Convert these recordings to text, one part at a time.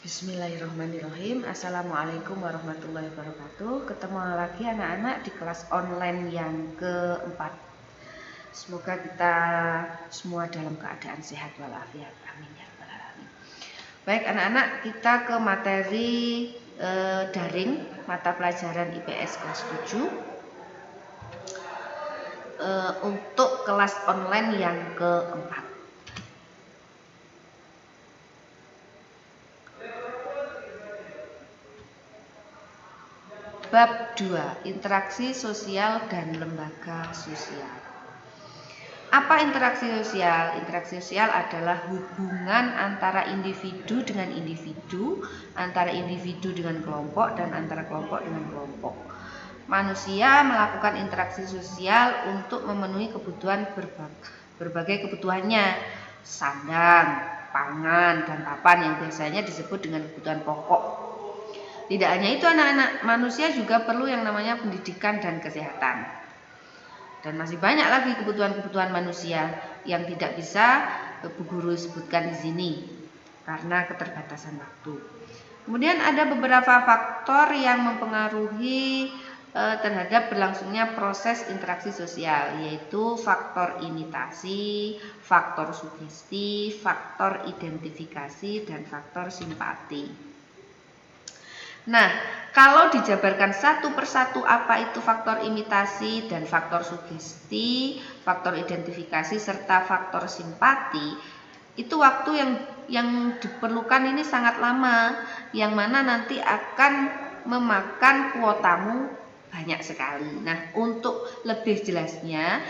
Bismillahirrahmanirrahim. Assalamualaikum warahmatullahi wabarakatuh. Ketemu lagi anak-anak di kelas online yang keempat. Semoga kita semua dalam keadaan sehat walafiat. Amin ya rabbal alamin. Baik anak-anak, kita ke materi daring mata pelajaran IPS kelas 7 untuk kelas online yang keempat. Bab 2, interaksi sosial dan lembaga sosial. Apa interaksi sosial? Interaksi sosial adalah hubungan antara individu dengan individu, antara individu dengan kelompok, dan antara kelompok dengan kelompok. Manusia melakukan interaksi sosial untuk memenuhi kebutuhan berbagai kebutuhannya, sandang, pangan, dan papan yang biasanya disebut dengan kebutuhan pokok. Tidak hanya itu anak-anak, manusia juga perlu yang namanya pendidikan dan kesehatan. Dan masih banyak lagi kebutuhan-kebutuhan manusia yang tidak bisa Bu Guru sebutkan di sini karena keterbatasan waktu. Kemudian ada beberapa faktor yang mempengaruhi terhadap berlangsungnya proses interaksi sosial, yaitu faktor imitasi, faktor sugesti, faktor identifikasi, dan faktor simpati. Nah, kalau dijabarkan satu persatu apa itu faktor imitasi dan faktor sugesti, faktor identifikasi serta faktor simpati, itu waktu yang diperlukan ini sangat lama, yang mana nanti akan memakan kuotamu banyak sekali. Nah, untuk lebih jelasnya,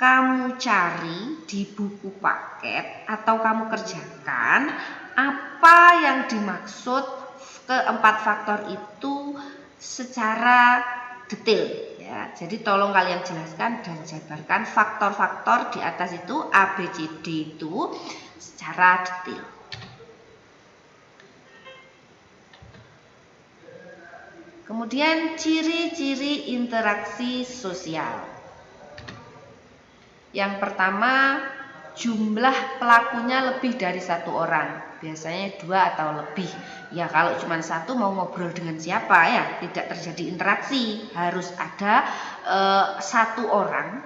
kamu cari di buku paket atau kamu kerjakan apa yang dimaksud keempat faktor itu secara detail ya. Jadi tolong kalian jelaskan dan jabarkan faktor-faktor di atas itu A, B, C, D itu secara detail. Kemudian ciri-ciri interaksi sosial. Yang pertama, jumlah pelakunya lebih dari satu orang. Biasanya 2 atau lebih. Ya kalau cuma satu mau ngobrol dengan siapa ya, tidak terjadi interaksi. Harus ada satu orang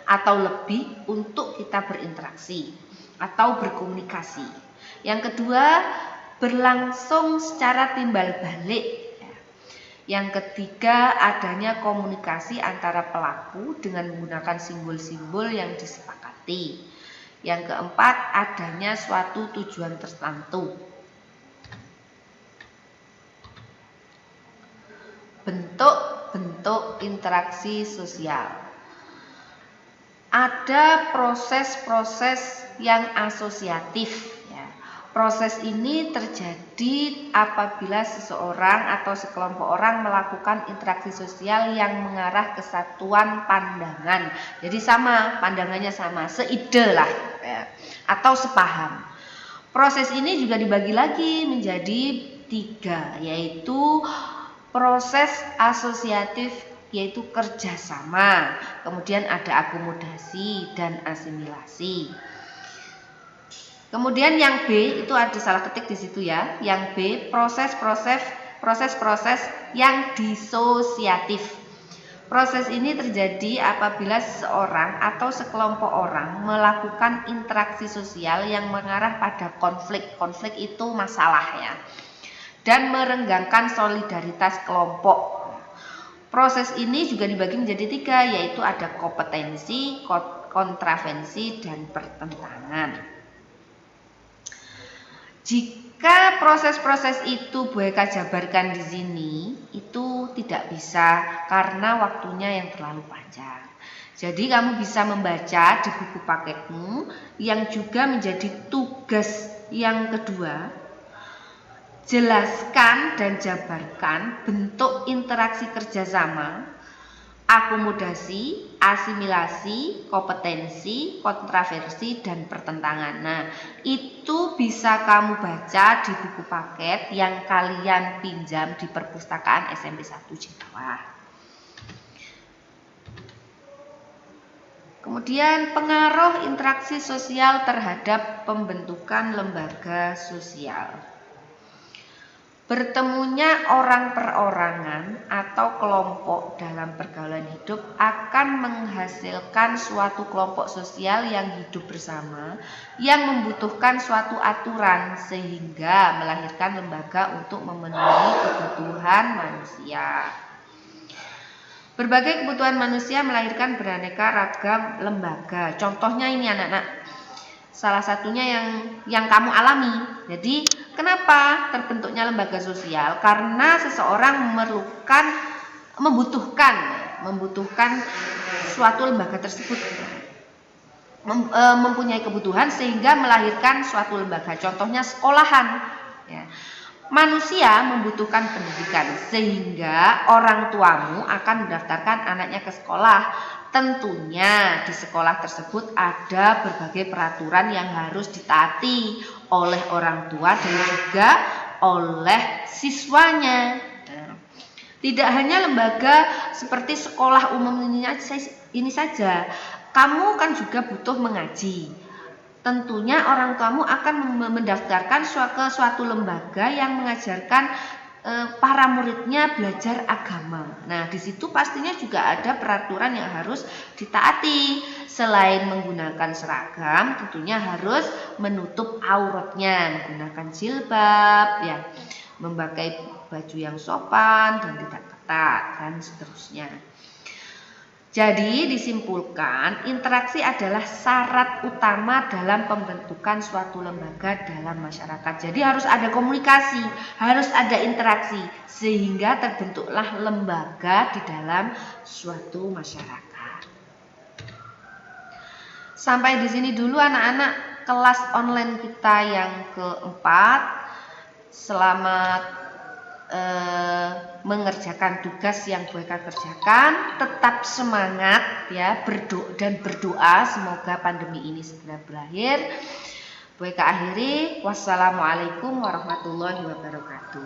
atau lebih untuk kita berinteraksi atau berkomunikasi. Yang kedua, berlangsung secara timbal balik. Yang ketiga, adanya komunikasi antara pelaku dengan menggunakan simbol-simbol yang disepakati. Yang keempat, adanya suatu tujuan tertentu. Bentuk-bentuk interaksi sosial. Ada proses-proses yang asosiatif. Proses ini terjadi apabila seseorang atau sekelompok orang melakukan interaksi sosial yang mengarah ke satuan pandangan. Jadi sama, pandangannya sama, seide lah ya, atau sepaham. Proses ini juga dibagi lagi menjadi 3, yaitu proses asosiatif, yaitu kerjasama. Kemudian ada akomodasi dan asimilasi. Kemudian yang B itu ada salah ketik di situ ya. Yang B proses-proses yang disosiatif. Proses ini terjadi apabila seseorang atau sekelompok orang melakukan interaksi sosial yang mengarah pada konflik. Konflik itu masalah ya. Dan merenggangkan solidaritas kelompok. Proses ini juga dibagi menjadi 3, yaitu ada kompetensi, kontravensi, dan pertentangan. Jika proses-proses itu Bu Eka jabarkan di sini, itu tidak bisa karena waktunya yang terlalu panjang. Jadi kamu bisa membaca di buku paketmu yang juga menjadi tugas yang kedua. Jelaskan dan jabarkan bentuk interaksi kerjasama, akomodasi, asimilasi, kompetensi, kontraversi, dan pertentangan. Nah, itu bisa kamu baca di buku paket yang kalian pinjam di perpustakaan SMP 1 Jawa. Kemudian pengaruh interaksi sosial terhadap pembentukan lembaga sosial. Bertemunya orang perorangan atau kelompok dalam pergaulan hidup akan menghasilkan suatu kelompok sosial yang hidup bersama yang membutuhkan suatu aturan sehingga melahirkan lembaga untuk memenuhi kebutuhan manusia. Berbagai kebutuhan manusia melahirkan beraneka ragam lembaga. Contohnya ini anak-anak. Salah satunya yang kamu alami. Jadi, kenapa terbentuknya lembaga sosial? Karena seseorang membutuhkan suatu lembaga tersebut, mempunyai kebutuhan sehingga melahirkan suatu lembaga. Contohnya sekolahan. Ya. Manusia membutuhkan pendidikan sehingga orang tuamu akan mendaftarkan anaknya ke sekolah. Tentunya di sekolah tersebut ada berbagai peraturan yang harus ditaati oleh orang tua dan juga oleh siswanya. Tidak hanya lembaga seperti sekolah umum ini saja, kamu kan juga butuh mengaji. Tentunya orang tuamu akan mendaftarkan ke suatu lembaga yang mengajarkan para muridnya belajar agama. Nah, di situ pastinya juga ada peraturan yang harus ditaati. Selain menggunakan seragam, tentunya harus menutup auratnya, menggunakan jilbab, ya, memakai baju yang sopan dan tidak ketat dan seterusnya. Jadi disimpulkan, interaksi adalah syarat utama dalam pembentukan suatu lembaga dalam masyarakat. Jadi harus ada komunikasi, harus ada interaksi, sehingga terbentuklah lembaga di dalam suatu masyarakat. Sampai di sini dulu anak-anak kelas online kita yang keempat. Selamat mengerjakan tugas yang mereka kerjakan, tetap semangat ya, berdoa semoga pandemi ini segera berakhir. Mereka akhiri, wassalamualaikum warahmatullahi wabarakatuh.